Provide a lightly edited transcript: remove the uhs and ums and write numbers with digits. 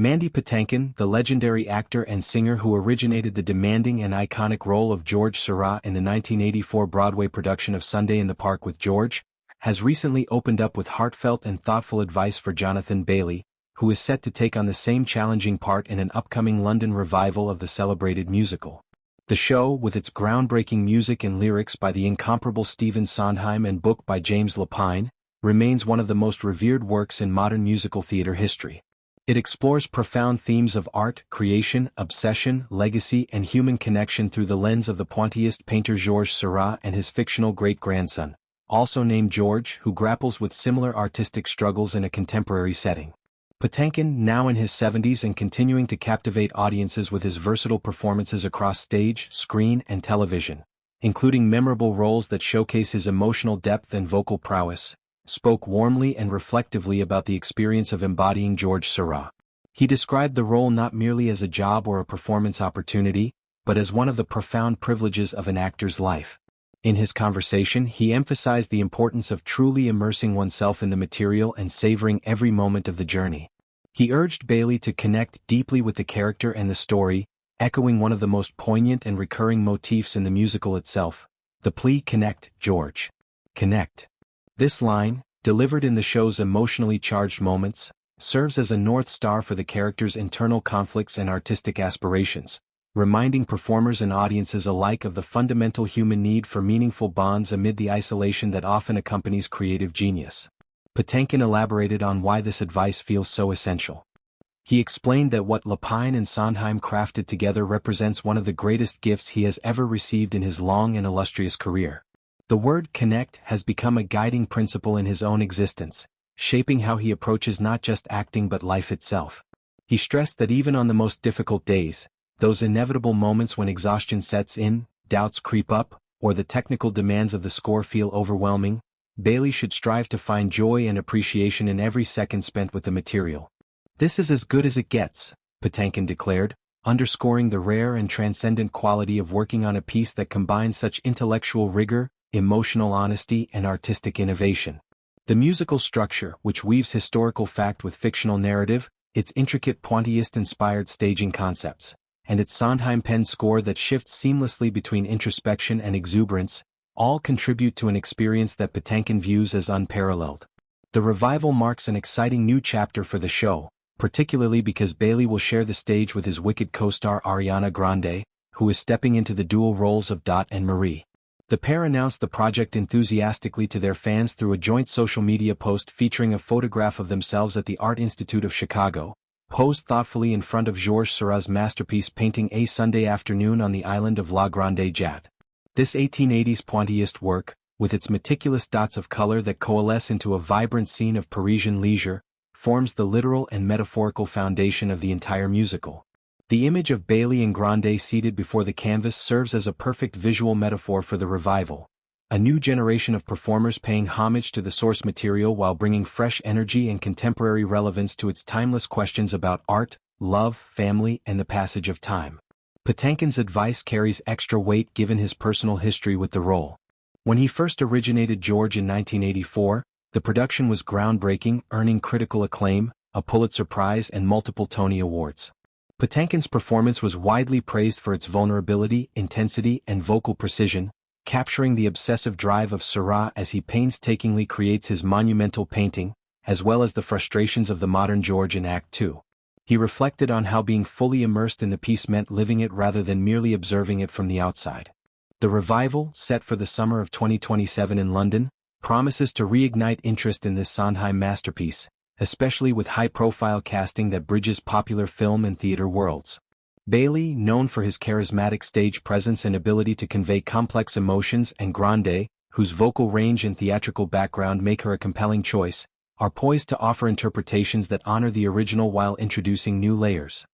Mandy Patinkin, the legendary actor and singer who originated the demanding and iconic role of George Seurat in the 1984 Broadway production of Sunday in the Park with George, has recently opened up with heartfelt and thoughtful advice for Jonathan Bailey, who is set to take on the same challenging part in an upcoming London revival of the celebrated musical. The show, with its groundbreaking music and lyrics by the incomparable Stephen Sondheim and book by James Lapine, remains one of the most revered works in modern musical theater history. It explores profound themes of art, creation, obsession, legacy, and human connection through the lens of the Pointillist painter Georges Seurat and his fictional great-grandson, also named George, who grapples with similar artistic struggles in a contemporary setting. Patinkin, now in his 70s and continuing to captivate audiences with his versatile performances across stage, screen, and television, including memorable roles that showcase his emotional depth and vocal prowess, spoke warmly and reflectively about the experience of embodying George Seurat. He described the role not merely as a job or a performance opportunity, but as one of the profound privileges of an actor's life. In his conversation, he emphasized the importance of truly immersing oneself in the material and savoring every moment of the journey. He urged Bailey to connect deeply with the character and the story, echoing one of the most poignant and recurring motifs in the musical itself, the plea "Connect, George. Connect." This line, delivered in the show's emotionally charged moments, serves as a North Star for the character's internal conflicts and artistic aspirations, reminding performers and audiences alike of the fundamental human need for meaningful bonds amid the isolation that often accompanies creative genius. Patinkin elaborated on why this advice feels so essential. He explained that what Lapine and Sondheim crafted together represents one of the greatest gifts he has ever received in his long and illustrious career. The word "connect" has become a guiding principle in his own existence, shaping how he approaches not just acting but life itself. He stressed that even on the most difficult days, those inevitable moments when exhaustion sets in, doubts creep up, or the technical demands of the score feel overwhelming, Bailey should strive to find joy and appreciation in every second spent with the material. "This is as good as it gets," Patinkin declared, underscoring the rare and transcendent quality of working on a piece that combines such intellectual rigor, emotional honesty, and artistic innovation. The musical structure, which weaves historical fact with fictional narrative, its intricate Pointillist-inspired staging concepts, and its Sondheim-penned score that shifts seamlessly between introspection and exuberance, all contribute to an experience that Patinkin views as unparalleled. The revival marks an exciting new chapter for the show, particularly because Bailey will share the stage with his wicked co-star Ariana Grande, who is stepping into the dual roles of Dot and Marie. The pair announced the project enthusiastically to their fans through a joint social media post featuring a photograph of themselves at the Art Institute of Chicago, posed thoughtfully in front of Georges Seurat's masterpiece painting A Sunday Afternoon on the island of La Grande Jatte. This 1880s Pointillist work, with its meticulous dots of color that coalesce into a vibrant scene of Parisian leisure, forms the literal and metaphorical foundation of the entire musical. The image of Bailey and Grande seated before the canvas serves as a perfect visual metaphor for the revival, a new generation of performers paying homage to the source material while bringing fresh energy and contemporary relevance to its timeless questions about art, love, family, and the passage of time. Patinkin's advice carries extra weight given his personal history with the role. When he first originated George in 1984, the production was groundbreaking, earning critical acclaim, a Pulitzer Prize, and multiple Tony Awards. Patinkin's performance was widely praised for its vulnerability, intensity, and vocal precision, capturing the obsessive drive of Seurat as he painstakingly creates his monumental painting, as well as the frustrations of the modern George in Act Two. He reflected on how being fully immersed in the piece meant living it rather than merely observing it from the outside. The revival, set for the summer of 2027 in London, promises to reignite interest in this Sondheim masterpiece, especially with high-profile casting that bridges popular film and theater worlds. Bailey, known for his charismatic stage presence and ability to convey complex emotions, and Grande, whose vocal range and theatrical background make her a compelling choice, are poised to offer interpretations that honor the original while introducing new layers.